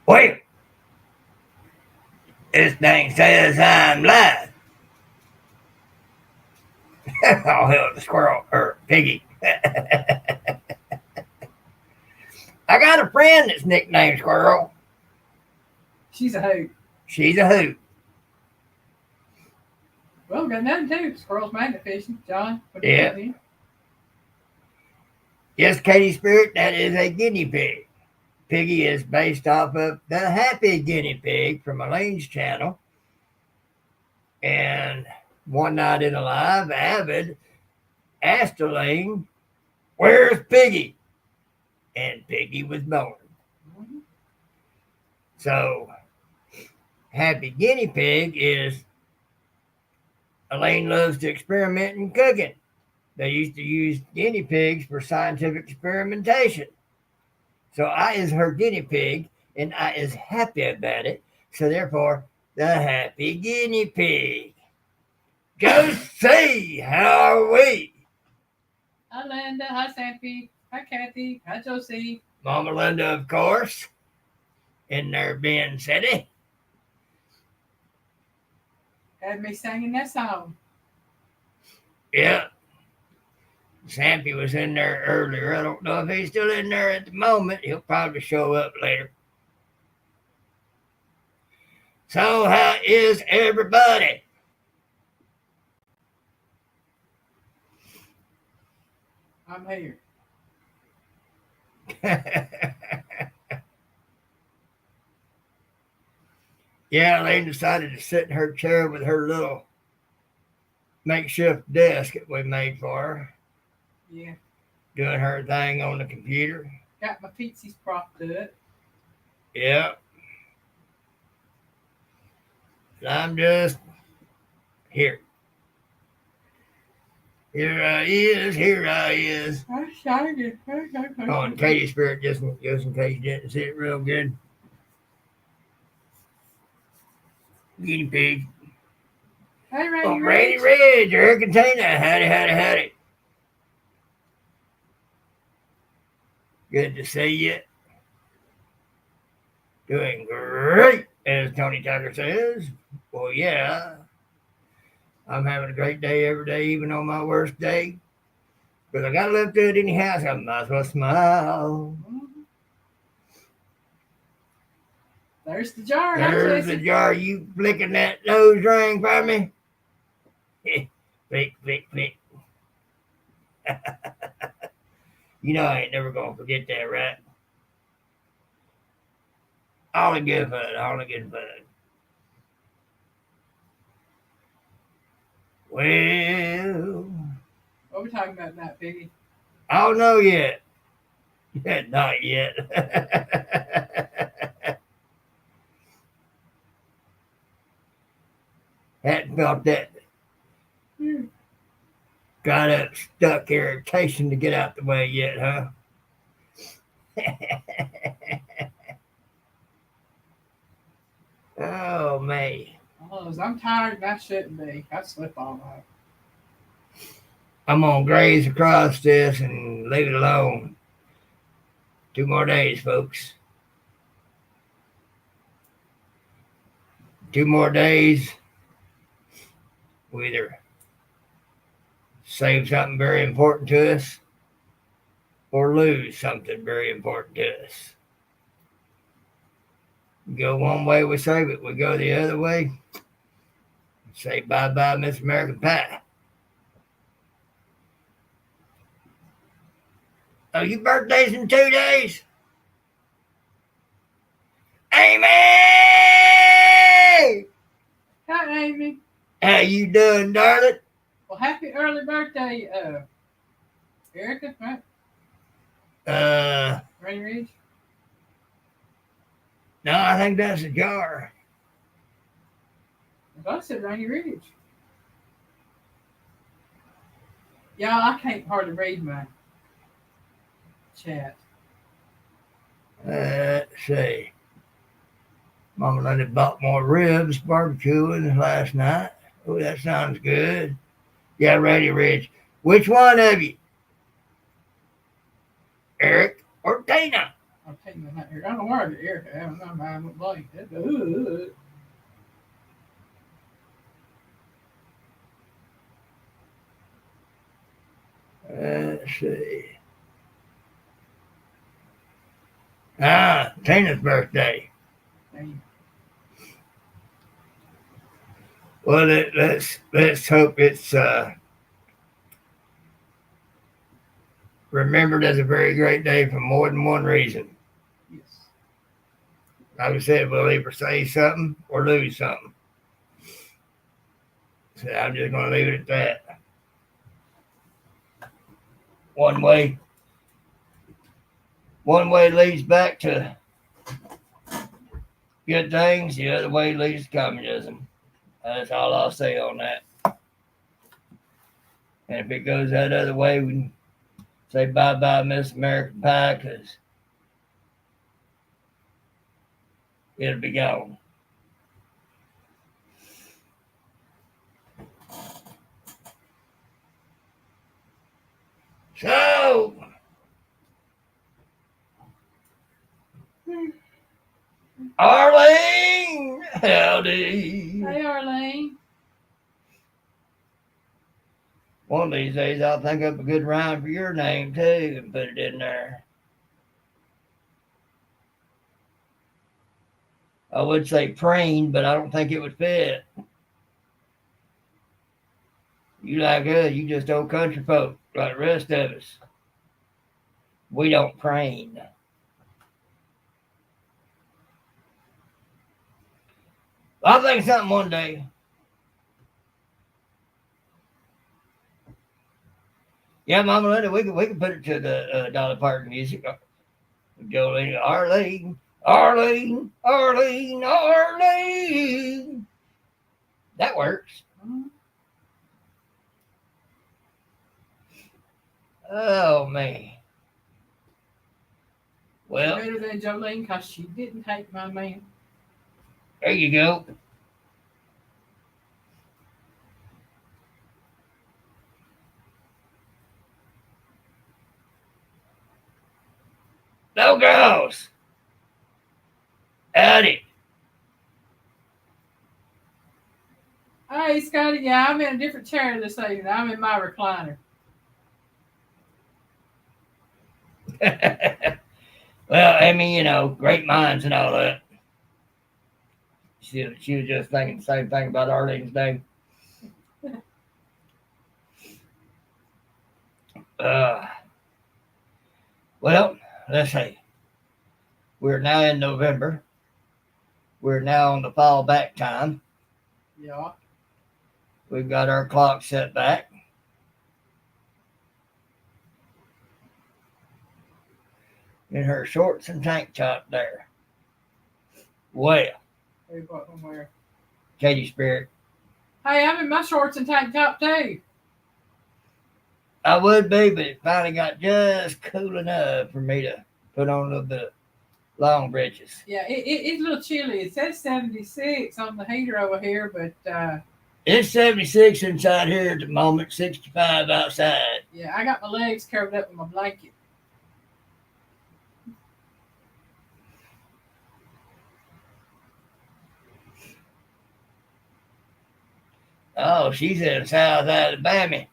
Well, this thing says I'm live. Oh, hell, the squirrel, or piggy. I got a friend that's nicknamed Squirrel. She's a hoot. She's a hoot. Well, we got nothing too. Squirrels magnet fishing. John, what do you Yeah. think? Yes, Katie Spirit, that is a guinea pig. Piggy is based off of the happy guinea pig from Elaine's channel. And one night in a live, Avid asked Elaine, "Where's Piggy?" And Piggy was born. Mhm. So, happy guinea pig is Elaine loves to experiment in cooking. They used to use guinea pigs for scientific experimentation. So I is her guinea pig, and I is happy about it. So therefore, the happy guinea pig. Just see how are we? Hi, Linda. Hi, Sampy. Hi, Kathy. Hi, Josie. Mama Linda, of course, in their Ben City. Had me singing that song. Yeah, Sampy was in there earlier. I don't know if he's still in there at the moment. He'll probably show up later. So, how is everybody? I'm here. Yeah, Elaine decided to sit in her chair with her little makeshift desk that we made for her, Yeah. doing her thing on the computer. Got my feetsies propped up. Yeah. I'm just here. Here I is, here I is. I'm sorry. Oh, and Katie Spirit, just in case you didn't see it real good. Guinea pig. Hey, Oh, Randy Randy Ridge. Ridge, Eric and Tina. Howdy, howdy, howdy. Good to see you. Doing great, as Tony Tucker says. Well, yeah. I'm having a great day every day, even on my worst day. Because I got to live through it anyhow, so I might as well smile. Mhm. There's the jar. Hi, There's the Jesse. jar. You flicking that nose ring for me? Flick, flick, flick. You know I ain't never going to forget that, right? All the good fun, all the good fun. Well, What are we talking about now, Piggy? I don't know yet. Not yet. Hadn't felt that Hmm. dried up, stuck irritation to get out the way yet, huh? Oh, man. Oh, I'm tired and I shouldn't be. I slept all night. I'm going to graze across this and leave it alone. 2 more days, folks. 2 more days. We either save something very important to us or lose something very important to us. We go one way, we save it. We go the other way, say bye bye, Miss American Pie. Oh, your birthday's in 2 days? Amy! Hi, Amy. How you doing, darling? Well, happy early birthday, Erica, right? Uh, Rainy Ridge. no, I think that's a jar. I thought I said Rainy Ridge. Yeah, I can't hardly read my chat. Let's see. Mama Linda bought more ribs barbecuing last night. Oh, that sounds good. Yeah, Ready Ridge. Which one of you? Eric or Tina? Okay. in that area. I don't know where the air have. I'm not with blanket. Let's see. Tina's birthday. Well, let's hope it's remembered as a very great day for more than one reason. Yes. Like I said, we'll either say something or lose something. So I'm just going to leave it at that. One way leads back to good things. The other way leads to communism. That's all I'll say on that. And if it goes that other way, we can say bye-bye, Miss American Pie, because it'll be gone. So, Arlene, howdy. Hey, Arlene. One of these days, I'll think up a good rhyme for your name, too, and put it in there. I would say preen, but I don't think it would fit. You like us, you just old country folk, like the rest of us. We don't preen. I'll think of something one day. Yeah, Mama Linda, we can put it to the Dolly Parton music. Jolene, Arlene, Arlene, Arlene, Arlene. That works. Oh, man. Well, Better than Jolene because she didn't hate my man. There you go. No girls. Howdy. Hey, Scotty. Yeah, I'm in a different chair this evening. I'm in my recliner. Well, I mean, you know, great minds and all that. She was just thinking the same thing about Arlene's name. Well, let's see. We're now in November. We're now on the fall back time. Yeah. We've got our clock set back. In her shorts and tank top there. Well, Hey, where? Katie Spirit. Hey, I'm in my shorts and tank top too. I would be, but it finally got just cool enough for me to put on a little bit of long breeches. Yeah, it's a little chilly. It says 76 on the heater over here, but it's 76 inside here at the moment, 65 outside. Yeah, I got my legs covered up with my blanket. Oh, she's in South Alabama.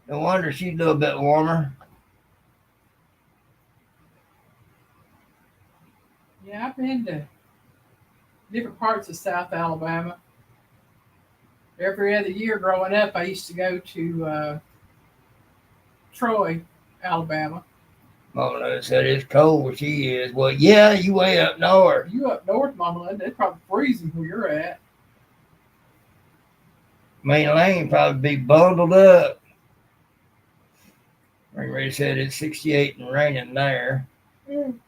No wonder she's a little bit warmer. Yeah, I've been to different parts of South Alabama. Every other year growing up, I used to go to Troy, Alabama. Mama Linda said it's cold where she is. Well, yeah, you way up north. You up north, Mama Linda, it's probably freezing where you're at. Main Lane probably be bundled up. Ray said it's 68 and raining there. Mm.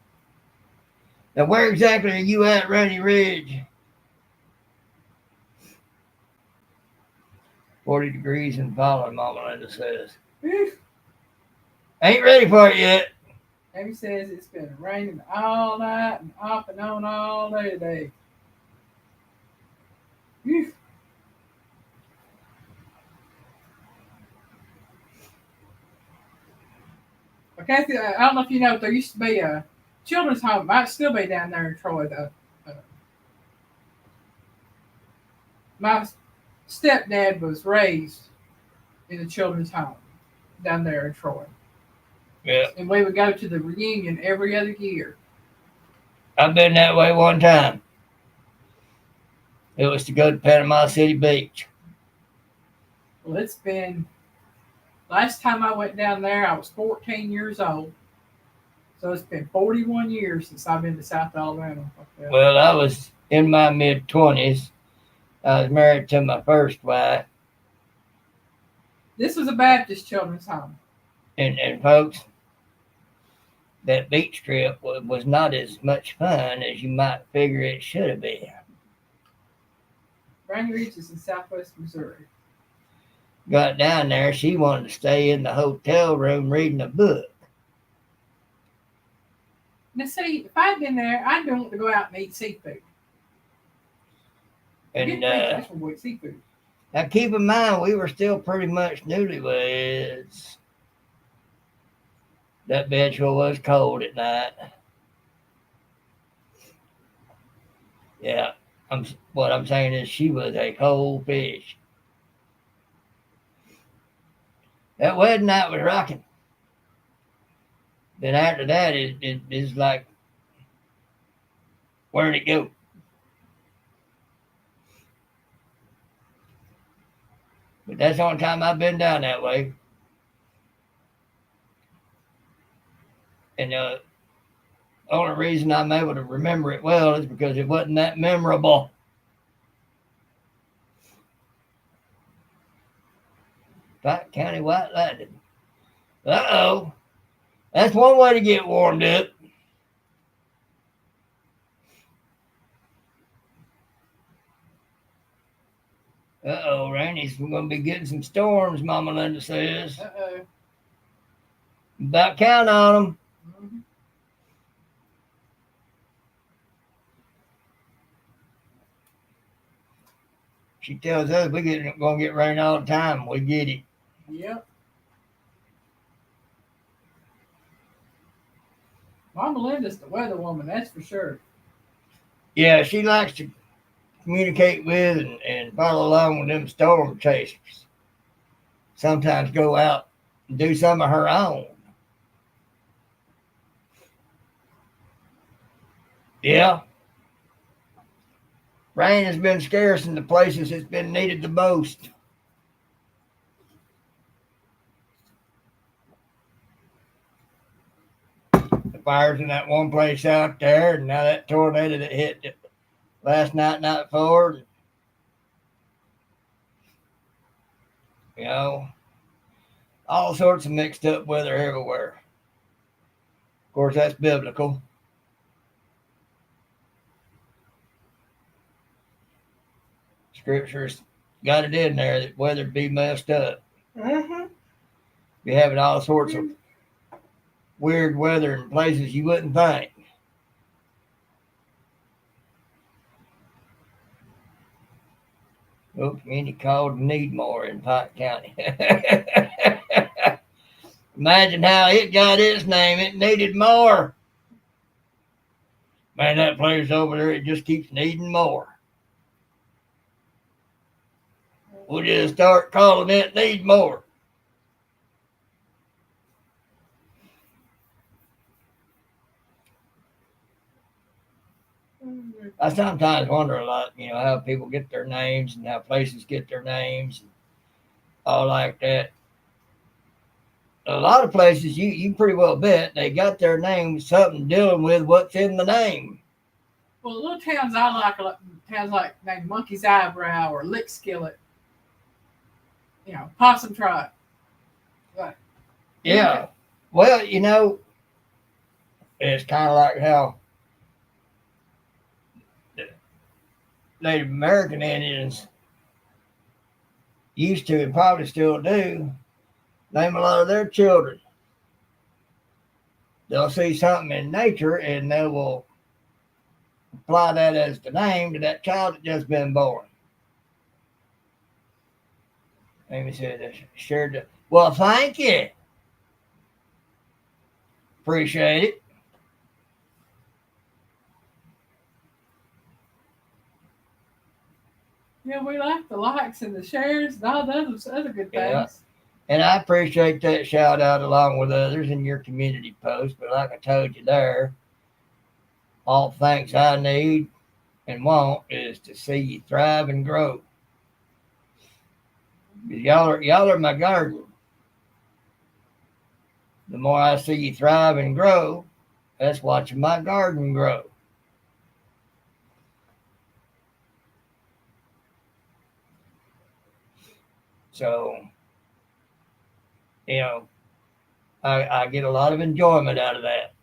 Now, where exactly are you at, Runny Ridge? 40 degrees and falling, Mama Linda says. Ain't ready for it yet. Amy says it's been raining all night and off and on all day today. Kathy, I don't know if you know, but there used to be a children's home. Might still be down there in Troy. My stepdad was raised in a children's home down there in Troy. Yeah. And we would go to the reunion every other year. I've been that way one time. It was to go to Panama City Beach. Well, it's been, last time I went down there, I was 14 years old. So it's been 41 years since I've been to South Alabama. Well, I was in my mid-20s. I was married to my first wife. This was a Baptist children's home. And folks, that beach trip was not as much fun as you might figure it should have been. Briny Ridge is in southwest Missouri. Got down there, she wanted to stay in the hotel room reading a book. Now, see, if I'd been there, I'd want to go out and eat seafood. And Seafood. now keep in mind, we were still pretty much newlyweds. That bitch was cold at night. Yeah, what I'm saying is she was a cold fish. That wedding night was rocking. Then after that, it's like, where'd it go? But that's the only time I've been down that way. And the only reason I'm able to remember it well is because it wasn't that memorable. Pike County White Lightning. Uh-oh. That's one way to get warmed up. Uh-oh, Randy's going to be getting some storms, Mama Linda says. Uh-oh. About count on them. Mm-hmm. She tells us we're going to get rain all the time. We get it. Yep. Mama Linda's the weather woman, that's for sure. Yeah, she likes to communicate with and follow along with them storm chasers. Sometimes go out and do some of her own. Yeah. Rain has been scarce in the places it's been needed the most. The fires in that one place out there, and now that tornado that hit it last night before. You know, all sorts of mixed up weather everywhere. Of course, that's biblical. Scripture's got it in there that weather be messed up. Mm-hmm. You're having all sorts of weird weather in places you wouldn't think. Oh, community called Needmore in Pike County. Imagine how it got its name. It needed more. Man, that place over there, it just keeps needing more. We'll just start calling it Need More. I sometimes wonder a lot, how people get their names and how places get their names and all like that. A lot of places, you pretty well bet they got their name something dealing with what's in the name. Well, little towns I like, towns like named Monkey's Eyebrow or Lick Skillet, Possum Trot. Right. Yeah. Well, it's kind of like how Native American Indians used to and probably still do name a lot of their children. They'll see something in nature and they will apply that as the name to that child that just been born. Amy said, "Sure. Well, thank you." Appreciate it. Yeah, we like the likes and the shares and all those other good Yeah. things. And I appreciate that shout out along with others in your community post. But like I told you there, all thanks I need and want is to see you thrive and grow. Y'all are my garden. The more I see you thrive and grow, that's watching my garden grow. So, you know, I get a lot of enjoyment out of that.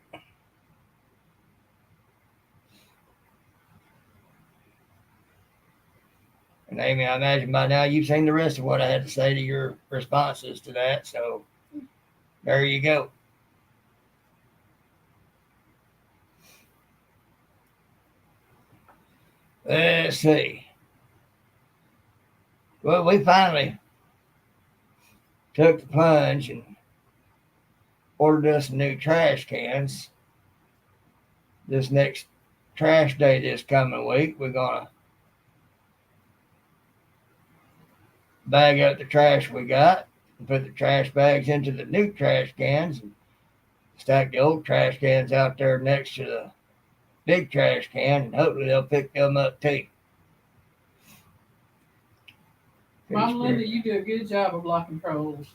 And Amy, I imagine by now you've seen the rest of what I had to say to your responses to that. So there you go. Let's see. Well, we finally took the plunge and ordered us some new trash cans. This next trash day this coming week, we're going to bag up the trash we got and put the trash bags into the new trash cans and stack the old trash cans out there next to the big trash can, and hopefully they'll pick them up too. Mama Linda, you do a good job of blocking trolls.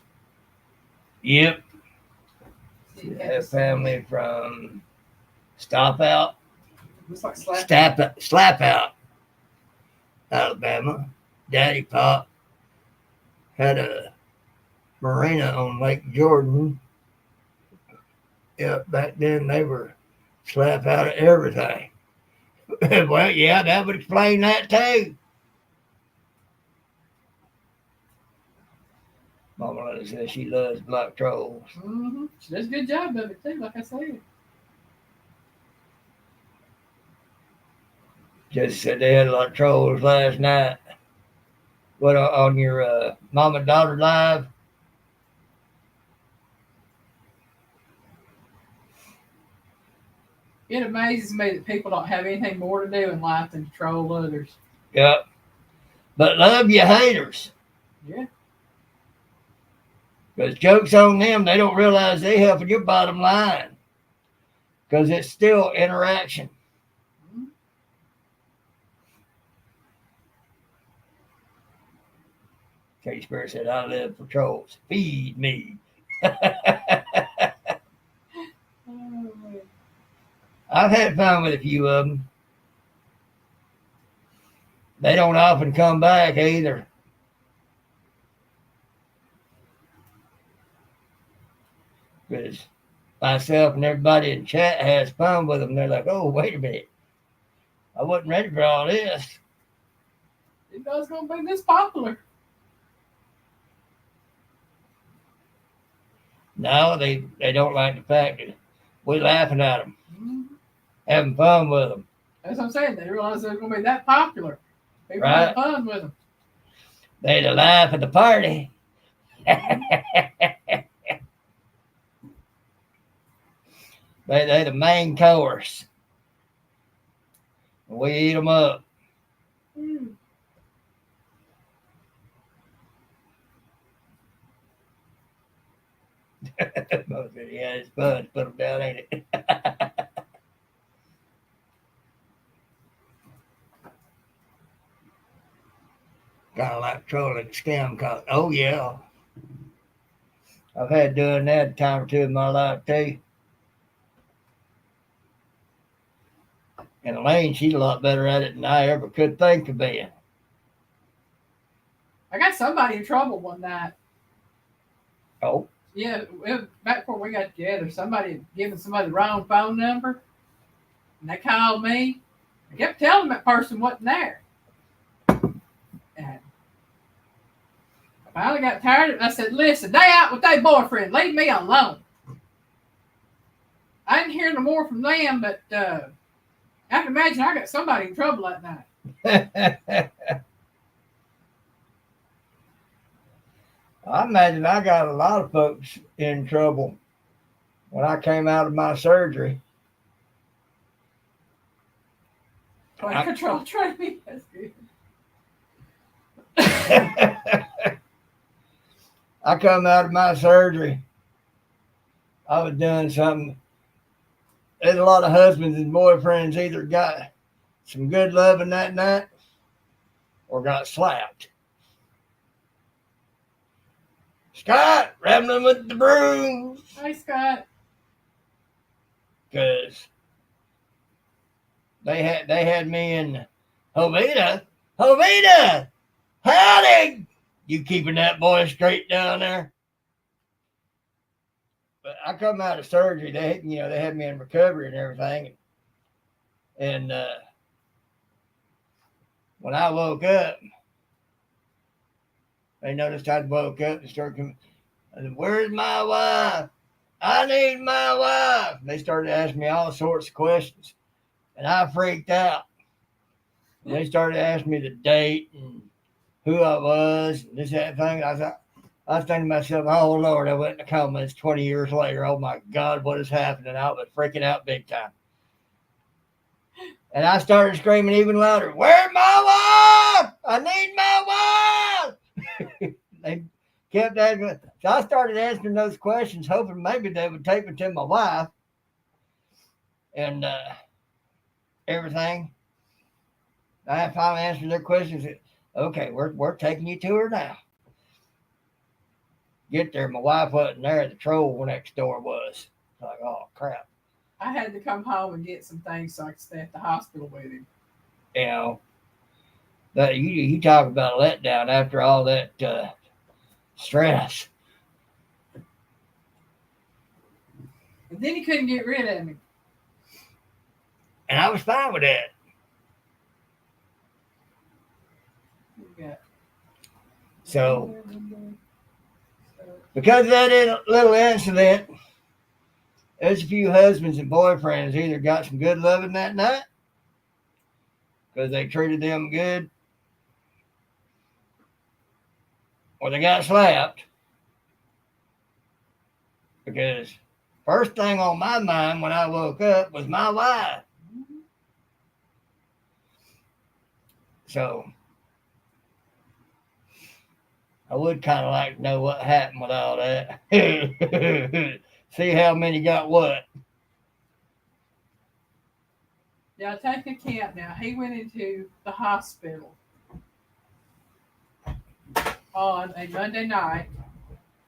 Yep. That family from Stop Out, Looks like Slap Out, Alabama. Daddy Pop had a marina on Lake Jordan. Yep, back then they were slap out of everything. Well, yeah, that would explain that too. Mama Linda says she loves black trolls. Mm-hmm. She does a good job of it too, like I said. Just said they had a lot of trolls last night. What on your mom and daughter live? It amazes me that people don't have anything more to do in life than to troll others. Yep. But love your haters. Yeah. Because joke's on them, they don't realize they helping your bottom line. Because it's still interaction. Mm-hmm. Katie Spirit said, I live for trolls. Feed me. I've had fun with a few of them. They don't often come back either. Because myself and everybody in chat has fun with them. They're like, oh, wait a minute. I wasn't ready for all this. It was going to be this popular. No, they don't like the fact that we're laughing at them, having fun with them. That's what I'm saying. They realize they're going to be that popular. People Right. have fun with them. They the laugh at the party. They the main course. We eat them up. Mm. Yeah, it's fun to put them down, ain't it? Kind of like trolling scam calls. Oh, yeah. I've had doing that a time or two in my life, too. And Elaine, she's a lot better at it than I ever could think of being. I got somebody in trouble one night. Oh? Yeah, back before we got together, somebody had given somebody the wrong phone number, and they called me. I kept telling that person wasn't there. And I finally got tired of it. I said, listen, they out with their boyfriend. Leave me alone. I didn't hear no more from them, but I can imagine I got somebody in trouble that night. I imagine I got a lot of folks in trouble when I came out of my surgery, Control training. That's good. I come out of my surgery. I was doing something. There's a lot of husbands and boyfriends either got some good loving that night or got slapped. Scott, rambling with the brooms. Hi, Scott. Because they had me in Jovita, howdy! You keeping that boy straight down there? But I come out of surgery. They had me in recovery and everything, and when I woke up, they noticed I'd woke up and started coming. I said, "Where's my wife? I need my wife." They started asking me all sorts of questions, and I freaked out. And they started asking me the date and who I was and this, that thing. I was thinking to myself, oh Lord, I went in a coma. It's 20 years later. Oh my God, what is happening? I was freaking out big time. And I started screaming even louder, "Where's my wife? I need my wife!" They kept asking. So I started answering those questions, hoping maybe they would take me to my wife and everything. I finally answered their questions. Okay, we're taking you to her now. Get there, my wife wasn't there. The troll next door was. Like, oh crap. I had to come home and get some things so I could stay at the hospital with him. You know, that you talk about a letdown after all that stress. And then he couldn't get rid of me. And I was fine with that. So, because of that little incident, there's a few husbands and boyfriends either got some good loving that night because they treated them good, or they got slapped. Because first thing on my mind when I woke up was my wife. So I would kind of like to know what happened with all that. See how many got what. Now, take account now. He went into the hospital on a Monday night,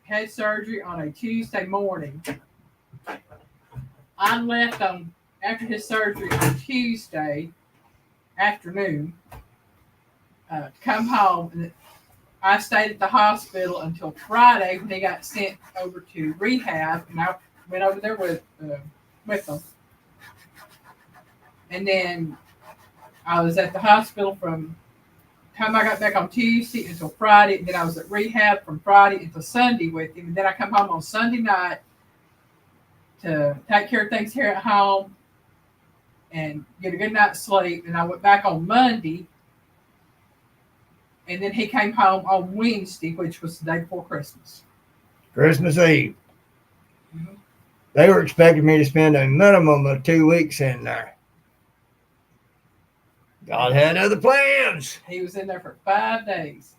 had surgery on a Tuesday morning. I left after his surgery on Tuesday afternoon to come home. And I stayed at the hospital until Friday when he got sent over to rehab, and I went over there with them. And then I was at the hospital from the time I got back on Tuesday until Friday, and then I was at rehab from Friday until Sunday with him. And then I come home on Sunday night to take care of things here at home and get a good night's sleep. And I went back on Monday. And then he came home on Wednesday, which was the day before Christmas. Christmas Eve. Mm-hmm. They were expecting me to spend a minimum of 2 weeks in there. God had other plans. He was in there for 5 days.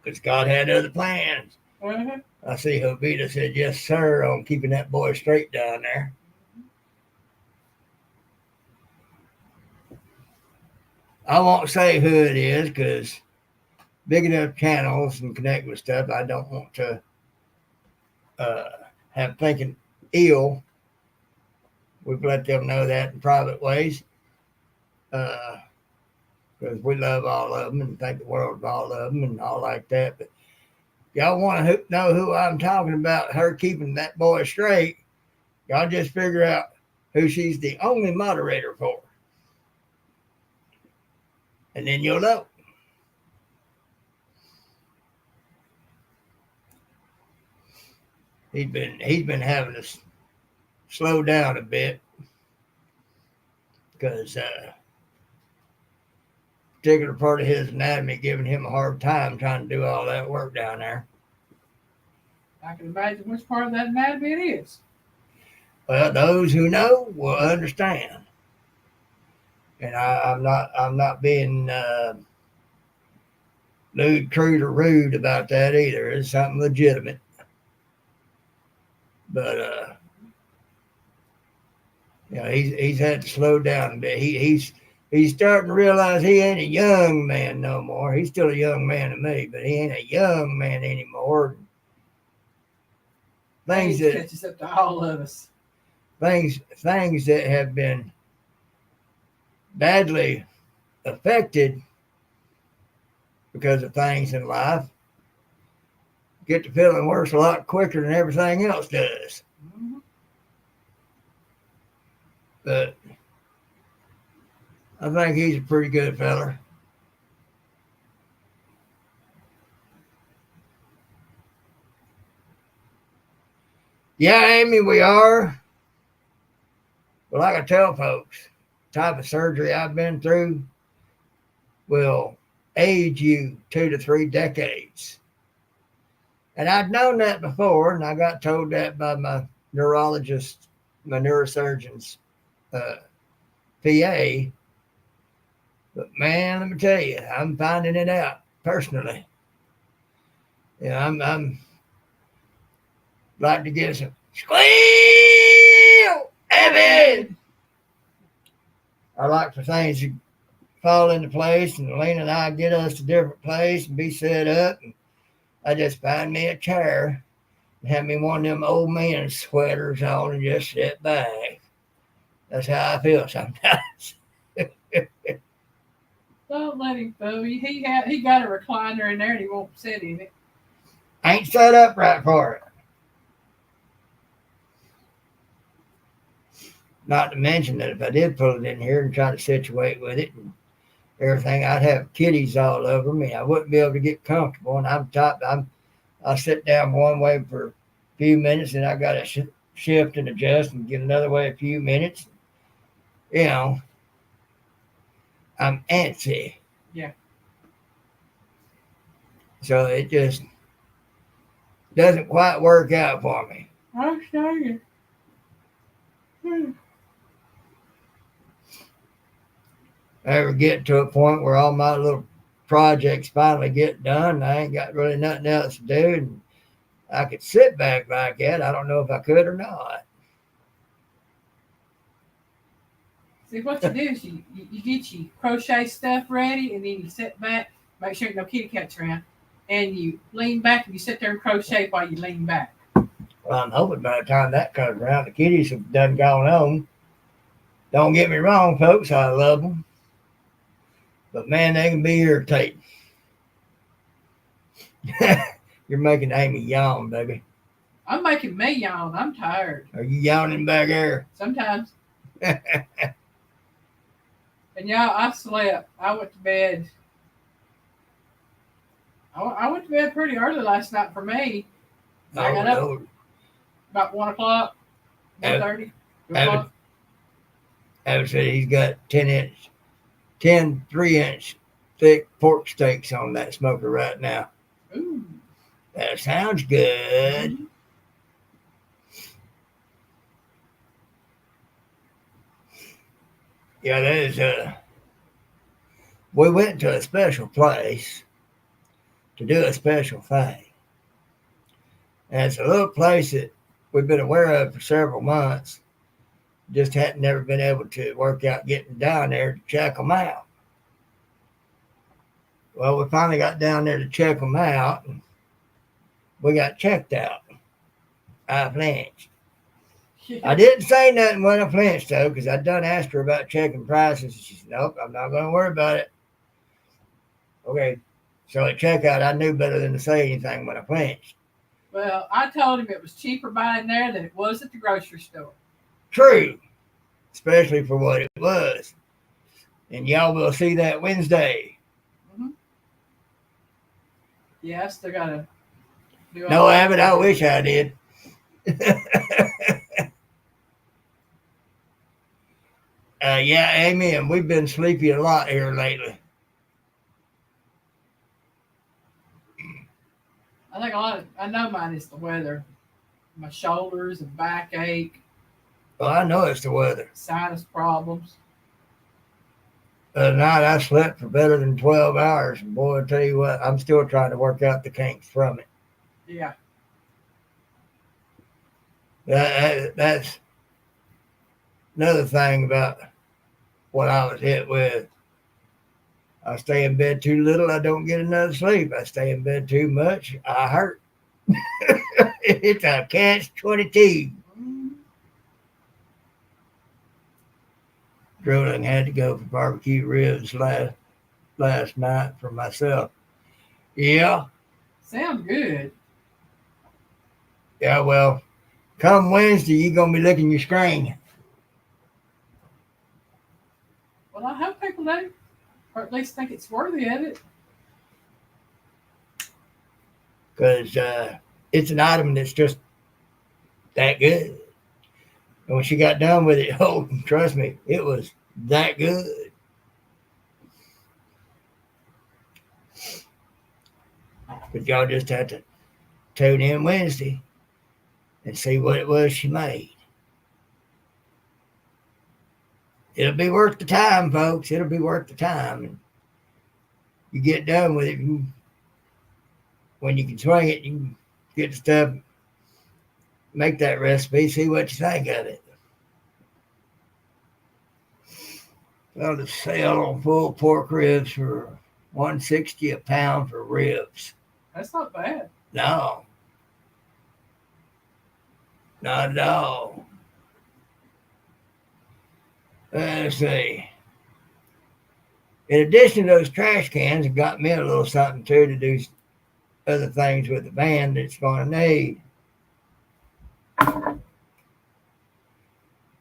Because God had other plans. Mm-hmm. I see Jovita said yes, sir, on keeping that boy straight down there. I won't say who it is because big enough channels and connect with stuff, I don't want to have thinking ill. We've let them know that in private ways because we love all of them and think the world of all of them and all like that. But y'all want to know who I'm talking about, her keeping that boy straight, y'all just figure out who she's the only moderator for. And then you'll know. He's been having to slow down a bit because particular part of his anatomy giving him a hard time trying to do all that work down there. I can imagine which part of that anatomy it is. Well, those who know will understand. And I'm not being lewd, crude, or rude about that either. It's something legitimate. But he's had to slow down a bit. He's starting to realize he ain't a young man no more. He's still a young man to me, but he ain't a young man anymore. Age catches up to all of us. Things that have been badly affected because of things in life get to feeling worse a lot quicker than everything else does. Mm-hmm. But I think he's a pretty good fella. Yeah, Amy, we are. But like I tell folks, the type of surgery I've been through will age you 2 to 3 decades. And I'd known that before, and I got told that by my neurologist, my neurosurgeon's PA. But man, let me tell you, I'm finding it out personally. Yeah, I'm like to give some squeal, Evan. I like for things to fall into place, and Lena and I get us to different place and be set up. And I just find me a chair and have me one of them old man sweaters on and just sit back. That's how I feel sometimes. Don't let him fool you. He got a recliner in there and he won't sit in it. Ain't set up right for it. Not to mention that if I did pull it in here and try to situate with it and everything, I'd have kitties all over me. I wouldn't be able to get comfortable. And I sit down one way for a few minutes, and I got to shift and adjust and get another way a few minutes. I'm antsy. Yeah. So it just doesn't quite work out for me. I understand you. I ever get to a point where all my little projects finally get done, and I ain't got really nothing else to do, and I could sit back like that. I don't know if I could or not. See, what you do is you get your crochet stuff ready, and then you sit back, make sure no kitty cats around, and you lean back and you sit there and crochet while you lean back. Well, I'm hoping by the time that comes around, the kitties have done gone home. Don't get me wrong, folks, I love them. But man, they can be irritating. You're making Amy yawn, baby. I'm making me yawn. I'm tired. Are you yawning back there? Sometimes. And y'all, I slept. I went to bed. I went to bed pretty early last night for me. I got up about 1 o'clock, 1:30. Evan said he's got 10 3-inch thick pork steaks on that smoker right now. Ooh. That sounds good. Mm-hmm. Yeah, that is we went to a special place to do a special thing. And it's a little place that we've been aware of for several months. Just hadn't never been able to work out getting down there to check them out. Well, we finally got down there to check them out, and we got checked out. I flinched. I didn't say nothing when I flinched, though, because I done asked her about checking prices. She said, nope, I'm not going to worry about it. Okay, so at checkout, I knew better than to say anything when I flinched. Well, I told him it was cheaper buying there than it was at the grocery store. True, especially for what it was. And y'all will see that Wednesday. Mm-hmm. Yeah, I still got to do all No, I haven't. I wish I did. Yeah, amen. We've been sleepy a lot here lately. I think I know mine is the weather. My shoulders and backache, Well, I know it's the weather. sinus problems. The other night I slept for better than 12 hours. And boy, I tell you what, I'm still trying to work out the kinks from it. Yeah. That's another thing about what I was hit with. I stay in bed too little, I don't get enough sleep. I stay in bed too much, I hurt. It's a catch-22. Mm. Drooling had to go for barbecue ribs last night for myself. Yeah, Sound good. yeah. Well, come Wednesday, you're gonna be licking your screen Well, I hope people do, or at least think it's worthy of it. because it's an item that's just that good. And when she got done with it, oh, trust me, it was that good. But y'all just have to tune in Wednesday and see what it was she made. It'll be worth the time, folks. It'll be worth the time. And you get done with it, when you can swing it, you can get the stuff, make that recipe, see what you think of it. Well, the sale on full pork ribs for $160 a pound for ribs. That's not bad. No, not at all. Let's see. In addition to those trash cans, it got me a little something too to do other things with the van that's going to need.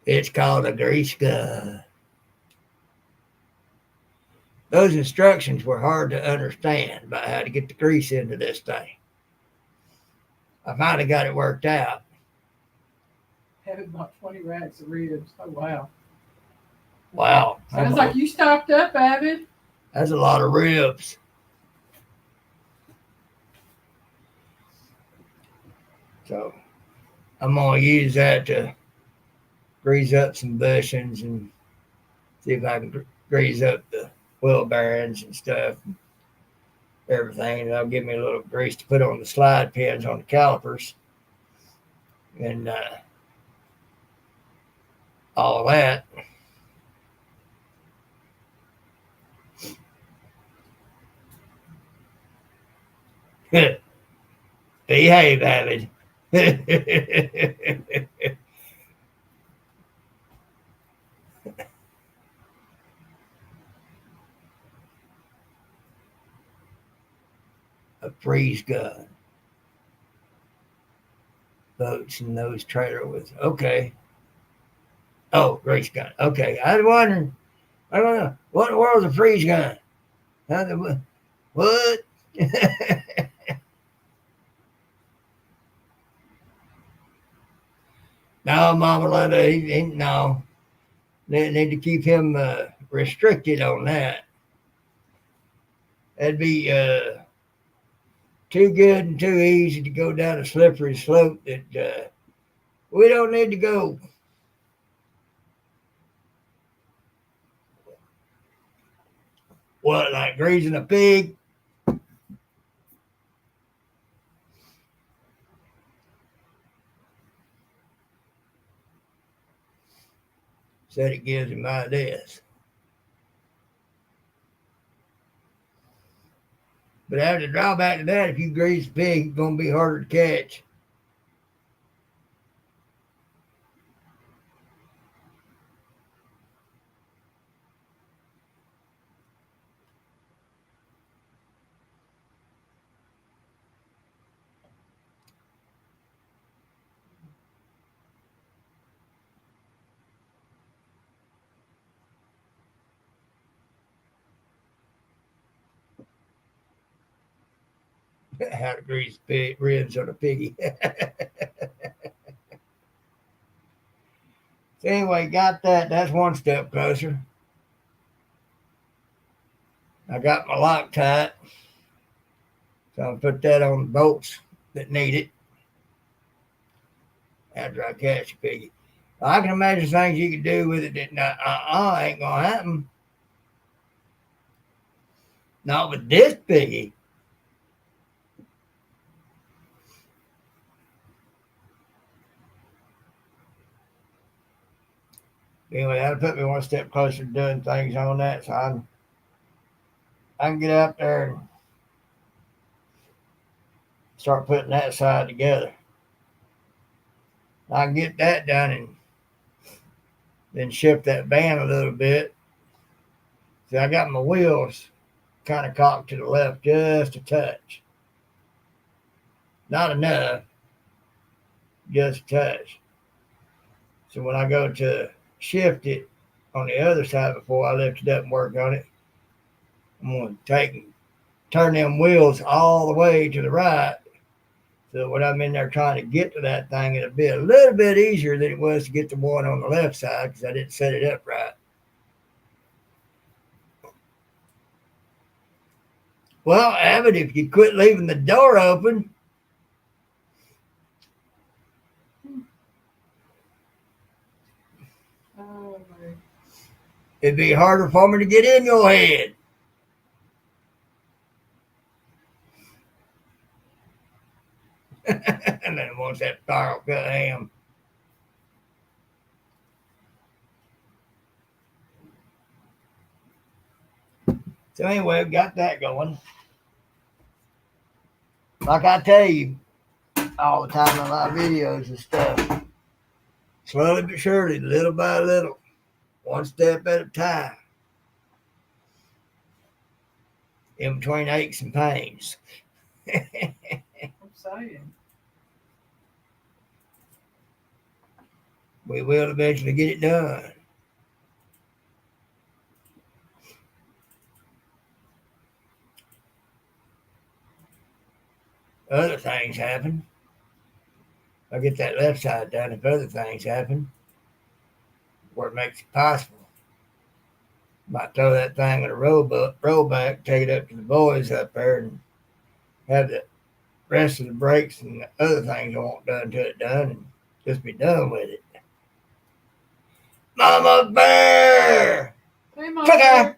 It's called a grease gun. Those instructions were hard to understand about how to get the grease into this thing. I finally got it worked out. Had about 20 racks of ribs. Oh, wow. Wow. Sounds like you stocked up, Avid. That's a lot of ribs. So I'm going to use that to grease up some bushings and see if I can grease up the wheel bearings and stuff, and everything. And that'll give me a little grease to put on the slide pins on the calipers and all of that. Behave, Avid. A freeze gun. Boats and those trailer with, okay. Oh, grease gun. Okay. I was wondering, I don't know, what in the world is a freeze gun? What? No, Mama Linda, no. They need to keep him restricted on that. That'd be too good and too easy to go down a slippery slope that we don't need to go. What, like greasing a pig? Said it gives him ideas. But as a drawback to that, if you grease a pig, it's going to be harder to catch. How to grease ribs on a piggy. So anyway, got that. That's one step closer. I got my Loctite. So I'll put that on the bolts that need it after I catch a piggy. I can imagine things you can do with it that ain't gonna happen. Not with this piggy. Anyway, that'll put me one step closer to doing things on that, so I can get out there and start putting that side together. I can get that done and then shift that band a little bit. See, I got my wheels kind of cocked to the left just a touch. Not enough, just a touch. So when I go to shift it on the other side before I lift it up and work on it, I'm going to turn them wheels all the way to the right. So when I'm in there trying to get to that thing, it'll be a little bit easier than it was to get the one on the left side because I didn't set it up right. Well, Abbott, if you quit leaving the door open, it'd be harder for me to get in your head. And then it wants that tharl cut ham. So anyway, I've got that going. Like I tell you all the time in my videos and stuff, slowly but surely, little by little, one step at a time, in between aches and pains. I'm saying. We will eventually get it done. Other things happen. I get that left side done if other things happen, where it makes it possible. Might throw that thing in a rollback, take it up to the boys up there, and have the rest of the brakes and the other things I want done to it done, and just be done with it. Mama Bear! Hey, Mama Quick Bear. eye!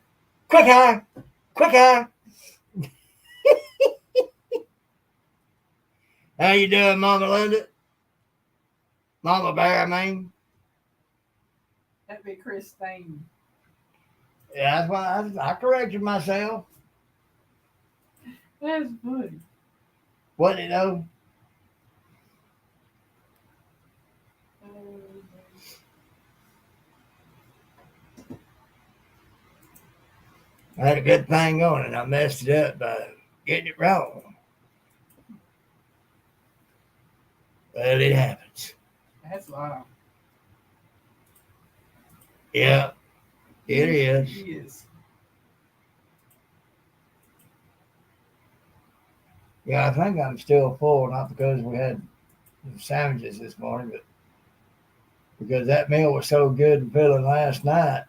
Quick eye! Quick eye! How you doing, Mama Linda? Mama Bear, I mean. That'd be Christine. Yeah, that's why I corrected myself. That's funny. Wasn't it though? I had a good thing going and I messed it up by getting it wrong. Well, it happens. That's loud. Yeah, it is. Yes. Yeah, I think I'm still full, not because we had sandwiches this morning, but because that meal was so good and filling last night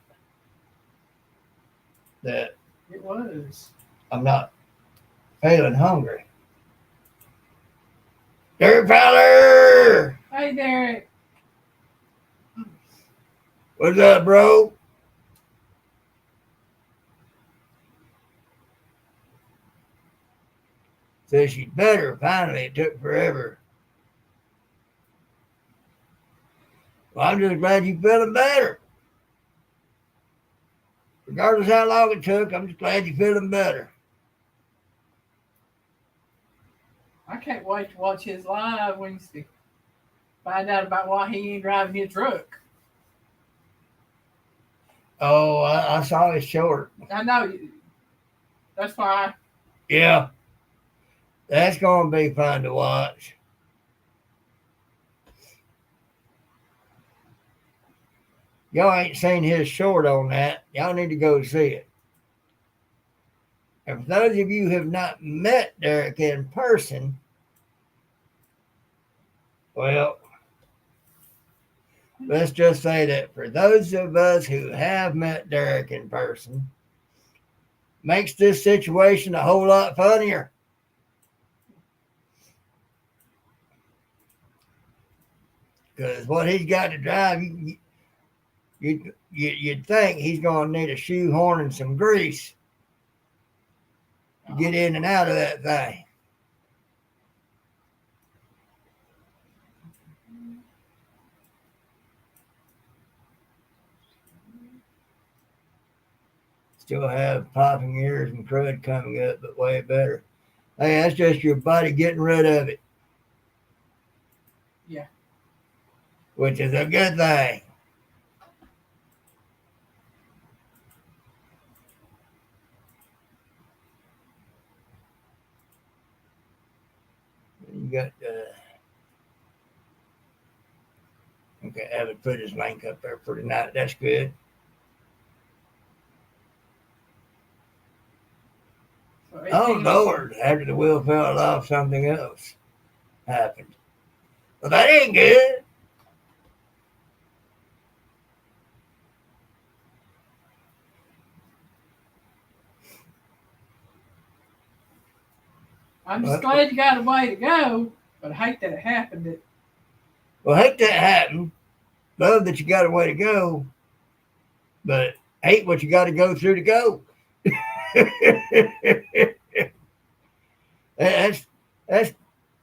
that it was. I'm not feeling hungry. Derek Fowler! Hey, Derek. What's up, bro? Says she's better. Finally, it took forever. Well, I'm just glad you're feeling better. Regardless of how long it took, I'm just glad you're feeling better. I can't wait to watch his live Wednesday. Find out about why he ain't driving his truck. Oh, I saw his short. I know. That's why. Yeah. That's going to be fun to watch. Y'all ain't seen his short on that. Y'all need to go see it. And for those of you who have not met Derek in person, well, let's just say that for those of us who have met Derek in person, makes this situation a whole lot funnier. Because what he's got to drive, you'd think he's going to need a shoehorn and some grease to get in and out of that thing. Still have popping ears and crud coming up, but way better. Hey, that's just your body getting rid of it. Yeah. Which is a good thing. You got okay, I would put his link up there for tonight. That's good. So Oh 18. Lord, after the wheel fell off, something else happened. Well, that ain't good. I'm just glad you got a way to go, but I hate that it happened. Well, hate that happened. Love that you got a way to go, but hate what you got to go through to go. that's that's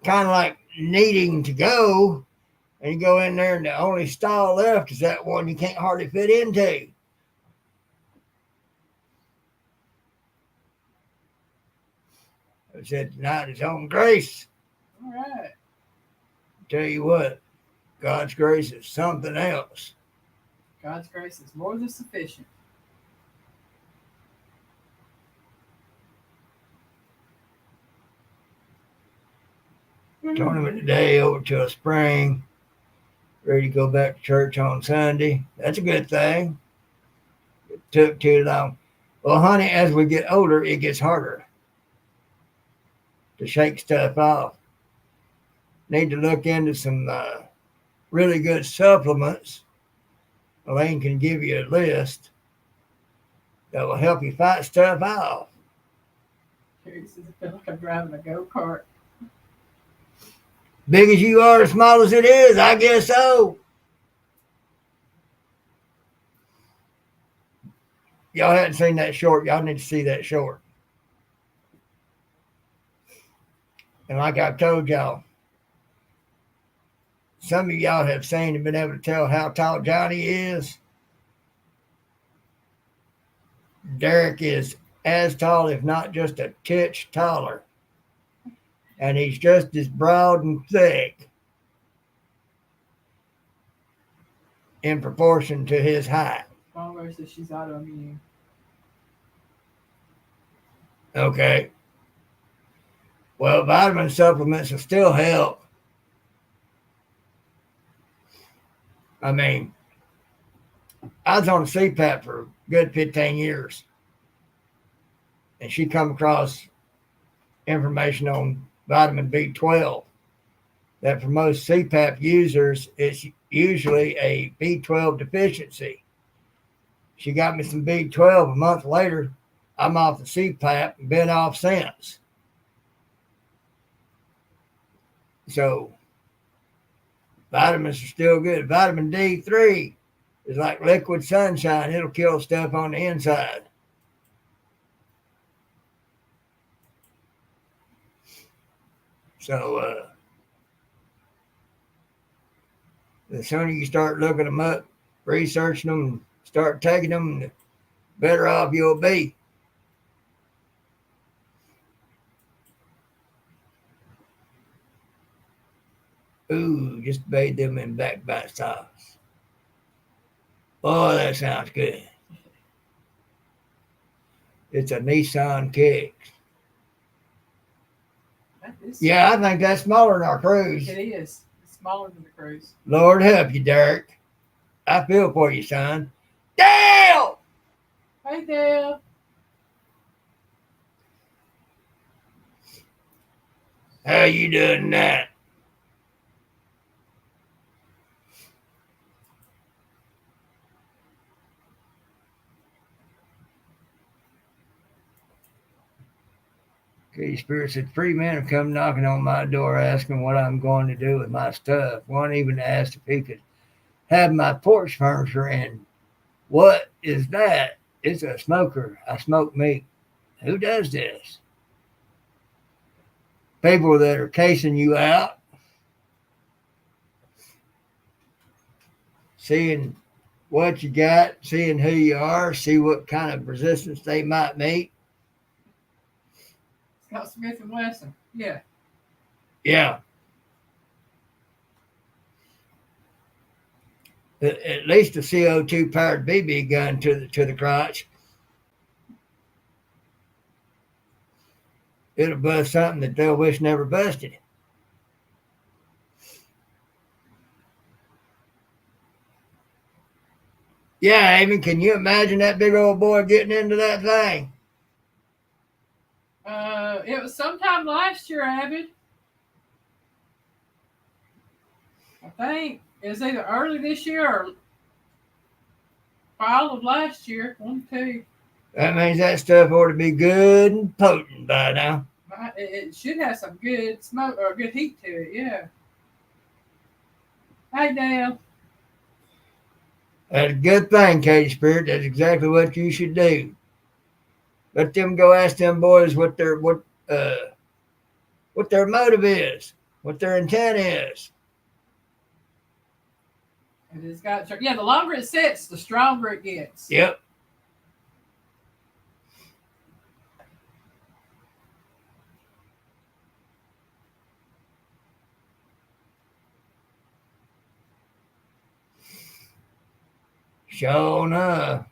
kind of like needing to go, and you go in there, and the only stall left is that one you can't hardly fit into. I said tonight is on grace. All right. Tell you what, God's grace is something else. God's grace is more than sufficient. Tournament today over to a spring. Ready to go back to church on Sunday. That's a good thing. It took too long. Well, honey, as we get older, it gets harder to shake stuff off. Need to look into some really good supplements. Elaine can give you a list that will help you fight stuff off. Terry says, I feel like I'm driving a go-kart. Big as you are, as small as it is, I guess so. Y'all hadn't seen that short. Y'all need to see that short. And like I've told y'all, some of y'all have seen and been able to tell how tall Johnny is. Derek is as tall, if not just a titch taller. And he's just as broad and thick in proportion to his height. Bongo says she's autoimmune. Okay. Well, vitamin supplements will still help. I mean, I was on a CPAP for a good 15 years. And she come across information on vitamin B12 that for most CPAP users, it's usually a B12 deficiency. She got me some B12. A month later, I'm off the CPAP and been off since. So vitamins are still good. Vitamin D3 is like liquid sunshine. It'll kill stuff on the inside. So the sooner you start looking them up, researching them, start taking them, the better off you'll be. Ooh, just bathe them in back bite sauce. Oh, that sounds good. It's a Nissan Kicks. Yeah, I think that's smaller than our Cruise. It is. It's smaller than the Cruise. Lord help you, Derek. I feel for you, son. Dale! Hey, Dale. How you doing that? Okay, Spirit said, 3 men have come knocking on my door asking what I'm going to do with my stuff. One even asked if he could have my porch furniture in. What is that? It's a smoker. I smoke meat. Who does this? People that are casing you out, seeing what you got, seeing who you are, see what kind of resistance they might meet. Scott Smith and Wesson. Yeah. Yeah. At least a CO2 powered BB gun to the crotch. It'll bust something that they'll wish never busted. Yeah, Amy, can you imagine that big old boy getting into that thing? It was sometime last year, Abby. I think it was either early this year or fall of last year. 1, 2. That means that stuff ought to be good and potent by now. It should have some good smoke or good heat to it. Yeah. Hey, Dale. That's a good thing, Katie Spirit. That's exactly what you should do. Let them go ask them boys what their motive is, what their intent is. It has got, the longer it sits, the stronger it gets. Yep. Sure enough.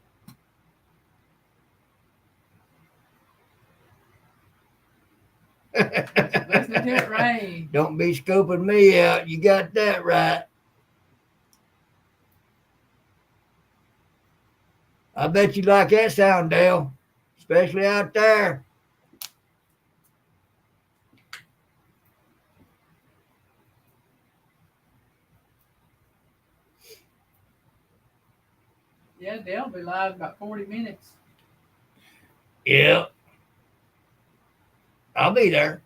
Listen to it rain. Don't be scoping me out. You got that right. I bet you like that sound, Dale, especially out there. Yeah, Dale will be live in about 40 minutes. Yeah. I'll be there.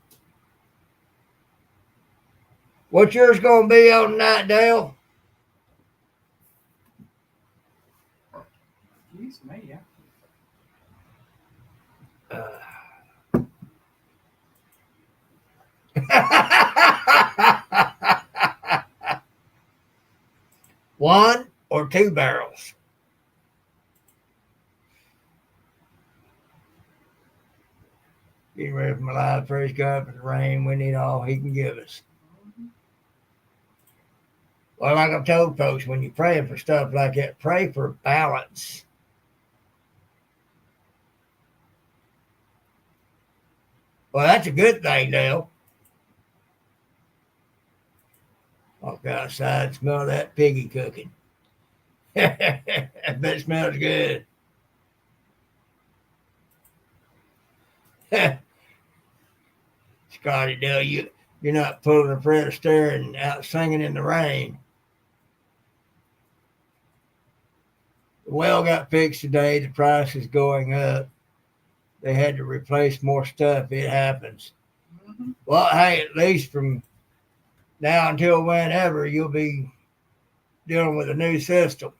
What's yours going to be on tonight, Dale? Excuse me, yeah. One or two barrels? Getting ready for my live praise God for the rain. We need all He can give us. Well, like I've told folks, when you're praying for stuff like that, pray for balance. Well, that's a good thing, Dale. Walk outside, smell that piggy cooking. I bet it smells good. Scotty, Dale, you're not pulling a Fred Astaire and out singing in the rain. The well got fixed today. The price is going up. They had to replace more stuff. It happens. Mm-hmm. Well, hey, at least from now until whenever, you'll be dealing with a new system.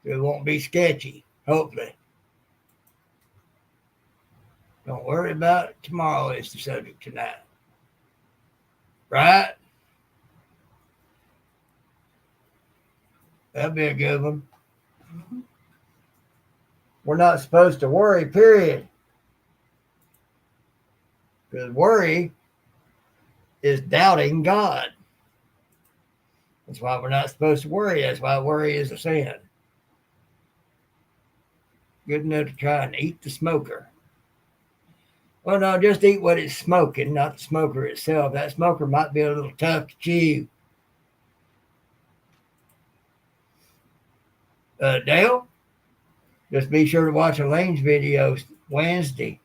It won't be sketchy, hopefully. Don't worry about it. Tomorrow is the subject tonight. Right? That'd be a good one. Mm-hmm. We're not supposed to worry, period. Because worry is doubting God. That's why we're not supposed to worry. That's why worry is a sin. Good enough to try and eat the smoker. Well, no, just eat what it's smoking, not the smoker itself. That smoker might be a little tough to chew. Dale, just be sure to watch Elaine's videos Wednesday.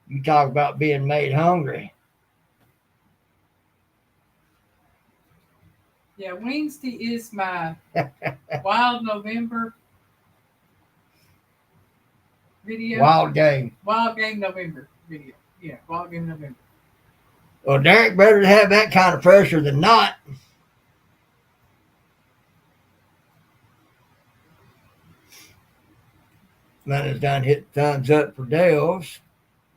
You talk about being made hungry. Yeah, Wednesday is my Wild November. video. Wild game. Wild Game November video. Yeah, Wild Game November. Well, Derek, better to have that kind of pressure than not. Leonard's done hit thumbs up for Dale's.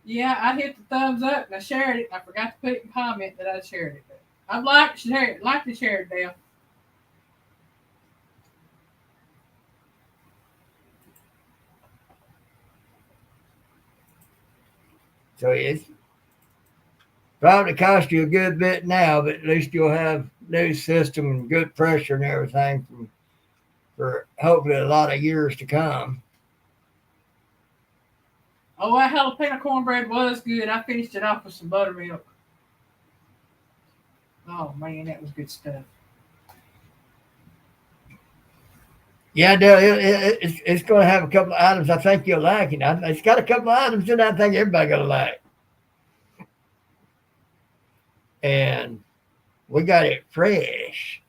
Yeah, I hit the thumbs up and I shared it. I forgot to put it in comment that I shared it. But I'd like to share it, Dale. So it's probably cost you a good bit now, but at least you'll have new system and good pressure and everything for hopefully a lot of years to come. Oh, that jalapeno cornbread was good. I finished it off with some buttermilk. Oh man, that was good stuff. Yeah, Dale, it's going to have a couple of items I think you'll like. It's got a couple of items that I think everybody going to like. And we got it fresh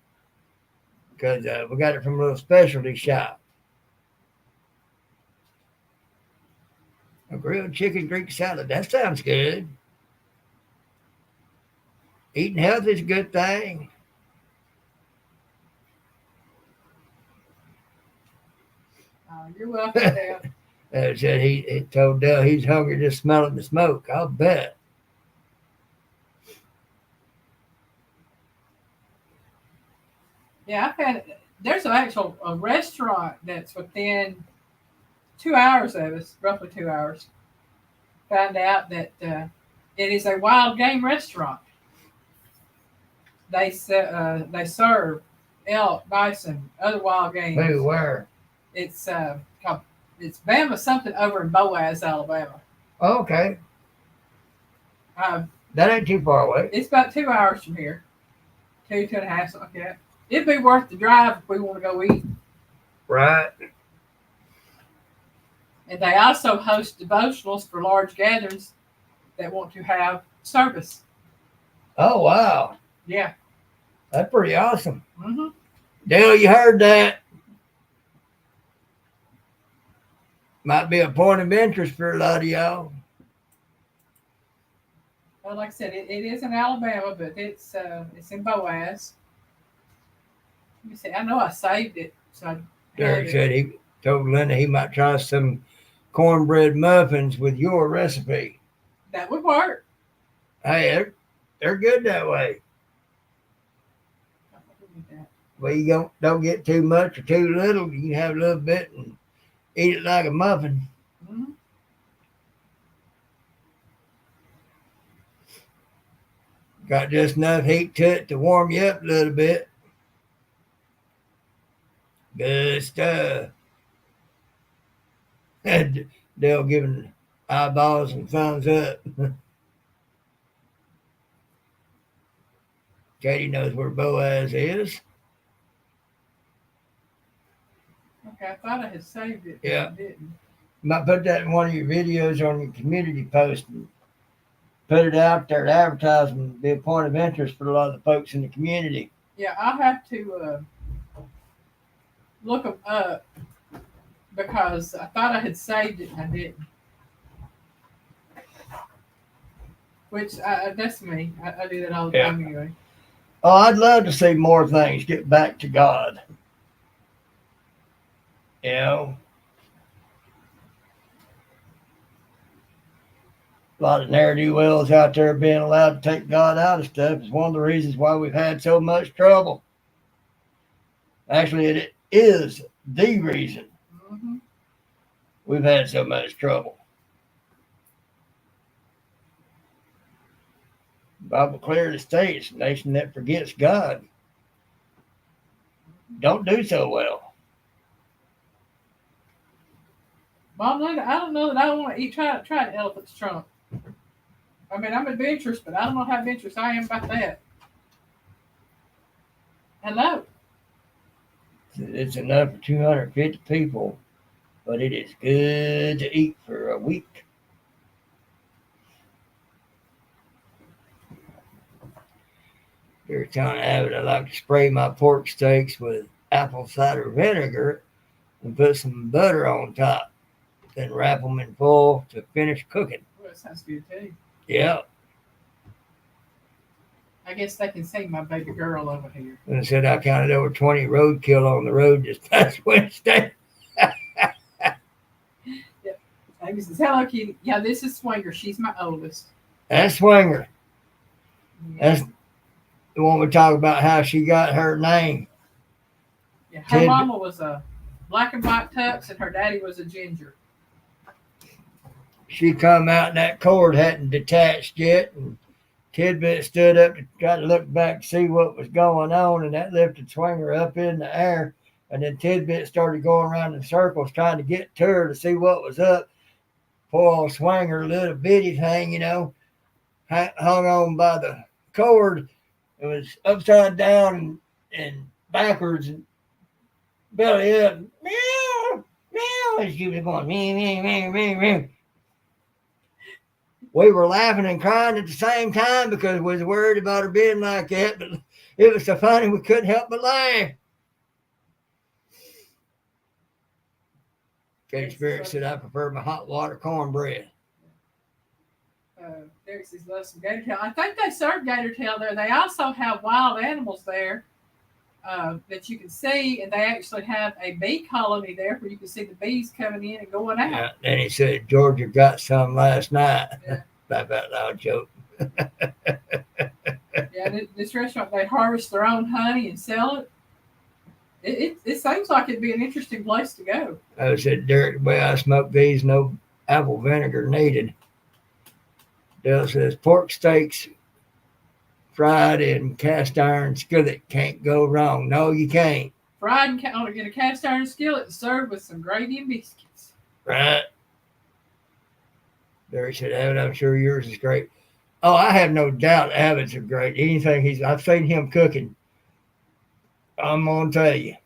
because we got it from a little specialty shop. A grilled chicken Greek salad. That sounds good. Eating healthy is a good thing. Oh, you're welcome, Dale. Said he told Dale he's hungry just smelling the smoke. I'll bet. Yeah, I found there's a restaurant that's within 2 hours of us, roughly 2 hours. Found out that it is a wild game restaurant. They serve elk, bison, other wild games. Who, where? It's called it's Bama something over in Boaz, Alabama. Oh, okay. That ain't too far away. It's about 2 hours from here. 2.5, something like that. It'd be worth the drive if we want to go eat. Right. And they also host devotionals for large gatherings that want to have service. Oh, wow. Yeah. That's pretty awesome. Mm-hmm. Dale, you heard that. Might be a point of interest for a lot of y'all. Well, like I said, it is in Alabama, but it's in Boaz. Let me see. I know I saved it. So Derek said he told Linda he might try some cornbread muffins with your recipe. That would work. Hey, they're good that way. Well, you don't get too much or too little. You can have a little bit and eat it like a muffin. Mm-hmm. Got just enough heat to it to warm you up a little bit. Good stuff. Dale giving eyeballs and thumbs up. Katie knows where Boaz is. Okay, I thought I had saved it. Yeah. I didn't. You might put that in one of your videos on your community post and put it out there to advertise and be a point of interest for a lot of the folks in the community. Yeah, I'll have to look them up because I thought I had saved it and I didn't. Which that's me. I do that all the time anyway. Oh, I'd love to see more things get back to God. You know, a lot of ne'er-do-wells out there being allowed to take God out of stuff is one of the reasons why we've had so much trouble. Actually, it is the reason we've had so much trouble. The Bible clearly states, a nation that forgets God don't do so well. Mom, Linda, I don't know that I want to try an elephant's trunk. I mean, I'm adventurous, but I don't know how adventurous I am about that. Hello. It's enough for 250 people, but it is good to eat for a week. Every time I have it, I like to spray my pork steaks with apple cider vinegar and put some butter on top. then wrap them in foil to finish cooking. Well, that sounds good too. Yeah. I guess they can see my baby girl over here. And I said I counted over 20 roadkill on the road this past Wednesday. Yep. This is Hello Kitty. Yeah, this is Swinger. She's my oldest. That's Swinger. Yeah. That's the one we talk about how she got her name. Yeah, her Ted- mama was a black and white tux, and her daddy was a ginger. She come out and that cord hadn't detached yet, and Tidbit stood up to try to look back to see what was going on, and that lifted Swinger up in the air. And then Tidbit started going around in circles trying to get to her to see what was up. Poor old Swinger, little bitty thing, hung on by the cord. It was upside down and backwards and belly up. Meow, meow. And she was going, meow, meow, meow, meow, meow. We were laughing and crying at the same time because we was worried about her being like that, but it was so funny we couldn't help but laugh. Kate Spirit said I prefer my hot water cornbread. Derek says loves some gator tail. I think they serve gator tail there. They also have wild animals there that you can see, and they actually have a bee colony there where you can see the bees coming in and going out. Yeah, then he said Georgia got some last night. Yeah. Laugh out loud joke. Yeah, this restaurant, they harvest their own honey and sell it. It seems like it'd be an interesting place to go. I said, Derek, the way I smoke these, no apple vinegar needed. Dale says pork steaks fried in cast iron skillet can't go wrong. No, you can't. Fried in a cast iron skillet and served with some gravy and biscuits. Right. Derek said, Abbott, I'm sure yours is great. Oh, I have no doubt Abbott's are great. I've seen him cooking. I'm gonna tell you.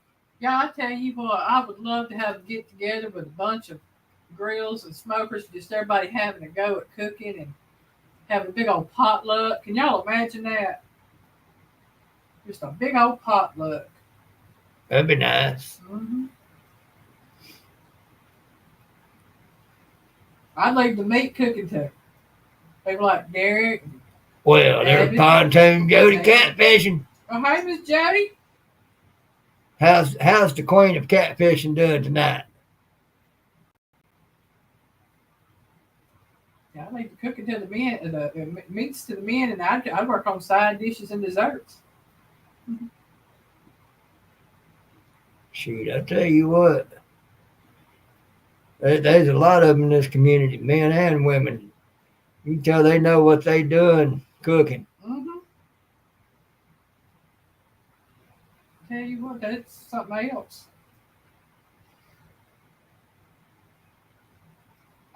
Yeah, I tell you what, I would love to have a get together with a bunch of grills and smokers, just everybody having a go at cooking and having a big old potluck. Can y'all imagine that? Just a big old potluck. That'd be nice. Mm-hmm. I'd leave the meat cooking to people like Derek. Well, there's Pontoon Jody catfishing. Oh, hey, Miss Jody. How's the queen of catfishing doing tonight? Yeah, I leave the cooking to the men, the meats to the men, and I'd work on side dishes and desserts. Shoot, I tell you what. There's a lot of them in this community, men and women. You can tell they know what they doing cooking. Mm-hmm. Tell you what, that's something else.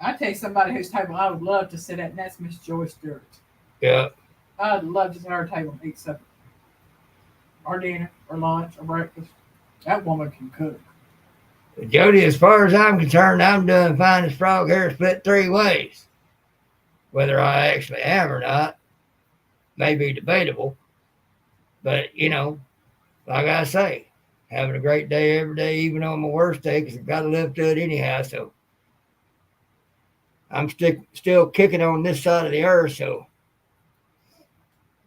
I tell you somebody whose table I would love to sit at, and that's Miss Joyce Stewart. Yeah. I'd love to sit at her table and eat supper, or dinner, or lunch, or breakfast. That woman can cook. Jody, as far as I'm concerned, I'm doing fine as frog hair split 3 ways. Whether I actually am or not may be debatable. But, like I say, having a great day every day, even on my worst day, because I've got to live to it anyhow. So I'm still kicking on this side of the earth. So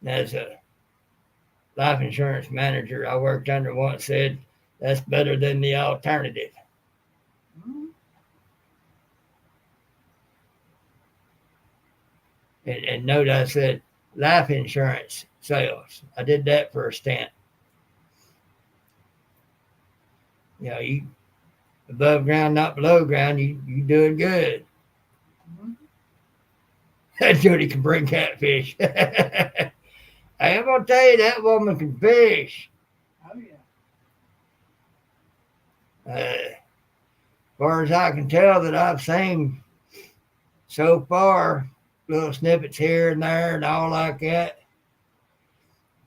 as a life insurance manager I worked under once said, that's better than the alternative. Mm-hmm. And note I said life insurance sales. I did that for a stint. You above ground, not below ground, you doing good. Mm-hmm. Jody can bring catfish. I am gonna tell you that woman can fish. Oh yeah. As far as I can tell that I've seen so far, little snippets here and there and all like that.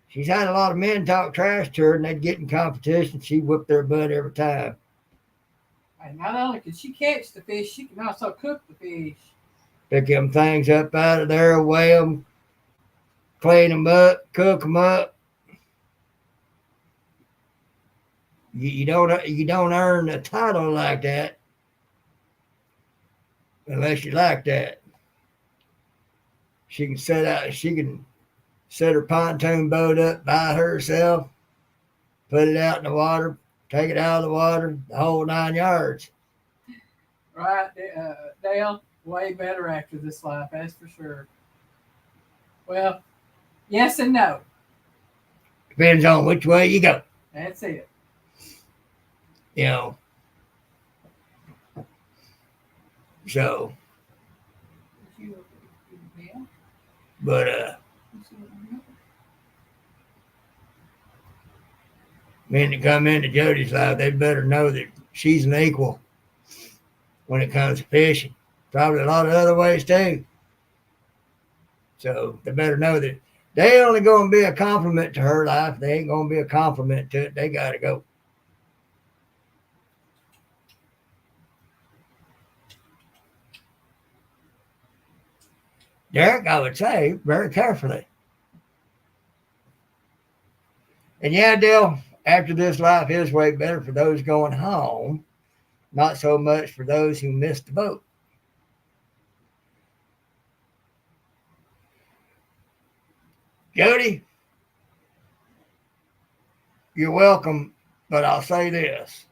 She's had a lot of men talk trash to her and they'd get in competition. She whipped their butt every time. And not only can she catch the fish, she can also cook the fish. Pick them things up out of there, weigh them, clean them up, cook them up. You don't earn a title like that unless you like that. She can set her pontoon boat up by herself, put it out in the water, take it out of the water, the whole 9 yards. Right, Dale, way better after this life, that's for sure. Well, yes and no. Depends on which way you go. That's it. You know. So, but men that come into Jody's life, they better know that she's an equal when it comes to fishing. Probably a lot of other ways too. So they better know that they only going to be a compliment to her life. They ain't going to be a compliment to it. They got to go. Derek, I would say, very carefully. And yeah, Dale, after this life is way better for those going home, not so much for those who missed the boat. Jody, you're welcome, but I'll say this.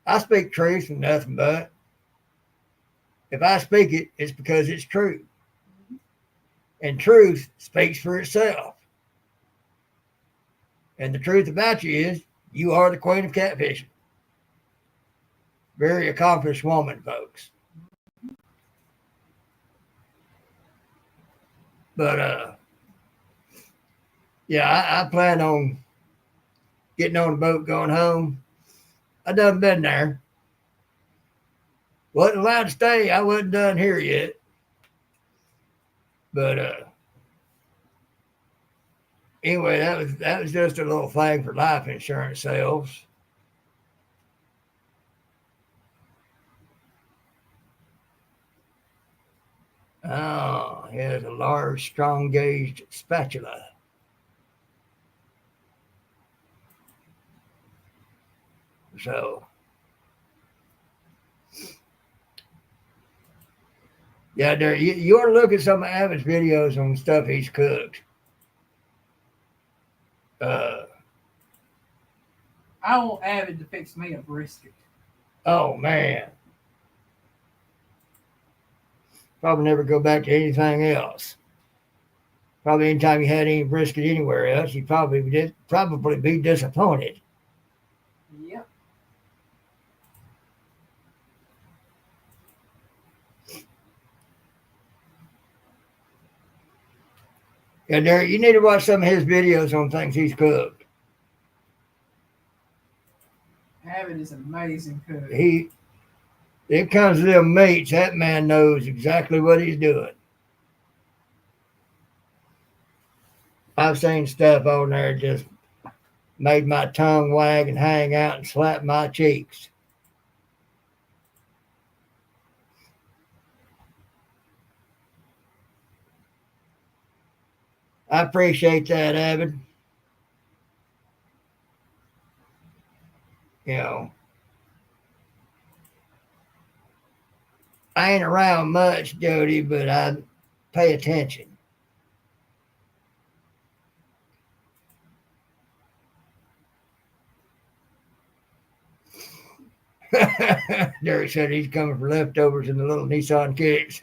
I speak truth and nothing but. If I speak it, it's because it's true. And truth speaks for itself. And the truth about you is, you are the queen of catfishing. Very accomplished woman, folks. But, yeah, I plan on getting on the boat going home. I done been there. Wasn't allowed to stay. I wasn't done here yet. But anyway, that was just a little thing for life insurance sales. Oh, here's a large, strong gauged spatula. So, yeah, there you ought to look at some of Abbott's videos on stuff he's cooked. I want Avid to fix me a brisket. Oh man, probably never go back to anything else. Probably anytime you had any brisket anywhere else, you'd probably be disappointed. Yep. Yeah, Derek, you need to watch some of his videos on things he's cooked. Avid is an amazing cook. It comes to them meats, that man knows exactly what he's doing. I've seen stuff on there just made my tongue wag and hang out and slap my cheeks. I appreciate that, Avid. You know, I ain't around much, Jody, but I pay attention. Derek said he's coming for leftovers in the little Nissan Kicks.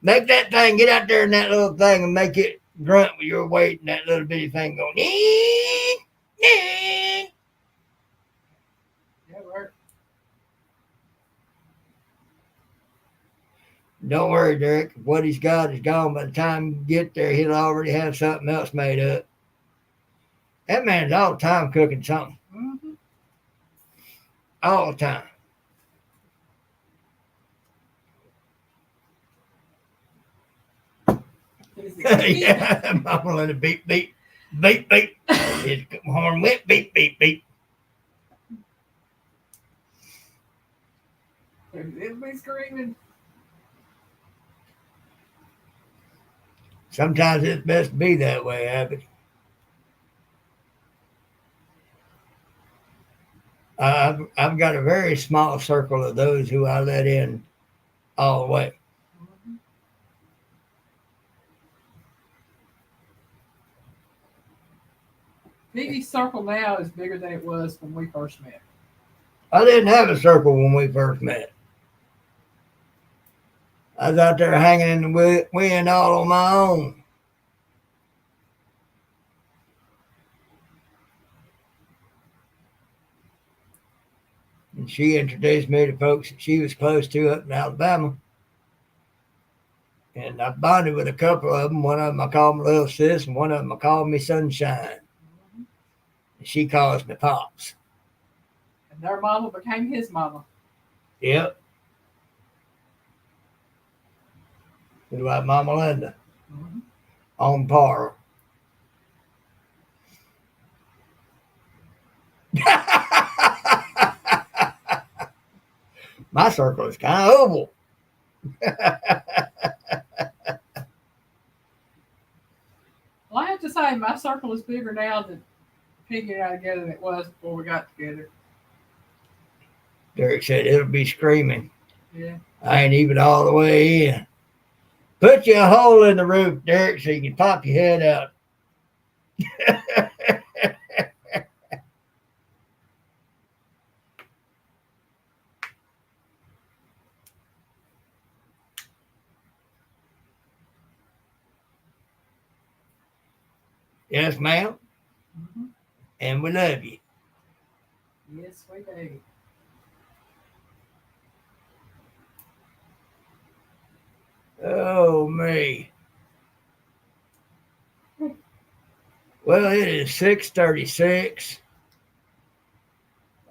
Make that thing, get out there in that little thing and make it grunt with your weight and that little bitty thing going. That worked. Don't worry, Derek. What he's got is gone. By the time you get there, he'll already have something else made up. That man's all the time cooking something. Mm-hmm. All the time. Yeah, I'm gonna beep, beep, beep, beep. His horn went beep, beep, beep. Everybody's screaming. Sometimes it's best to be that way, Abby. I've got a very small circle of those who I let in all the way. Mhm. Piggy's circle now is bigger than it was when we first met. I didn't have a circle when we first met. I was out there hanging in the wind all on my own. And she introduced me to folks that she was close to up in Alabama. And I bonded with a couple of them. One of them I called my little sis, and one of them I called me Sunshine. Mhm. And she calls me Pops. And their mama became his mama. Yep. Just like Mama Linda. Mhm. On par. My circle is kind of oval. Well, I have to say, my circle is bigger now that Piggy and I together than it was before we got together. Derek said it'll be screaming. Yeah. I ain't even all the way in. Put you a hole in the roof, Derek, so you can pop your head out. Yes, ma'am. Mm-hmm. And we love you. Yes, we do. Oh, me. Well, it is 6:36.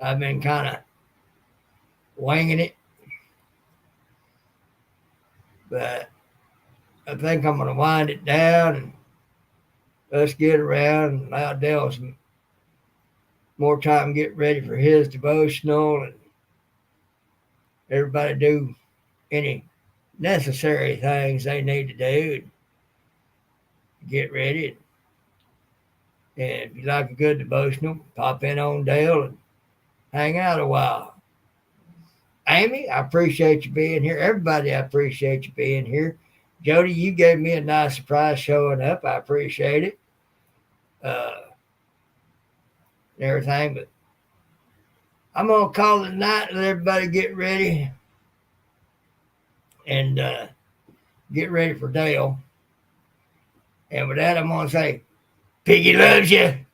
I've been kind of winging it, but I think I'm going to wind it down and let's get around and allow Dale some more time to get ready for his devotional and everybody do any necessary things they need to do and get ready. And if you like a good devotional, pop in on Dale and hang out a while. Amy, I appreciate you being here. Everybody, I appreciate you being here. Jody, you gave me a nice surprise showing up. I appreciate it. And everything, but I'm gonna call it a night. Let everybody get ready and get ready for Dale. And with that, I'm gonna say, Piggy loves you.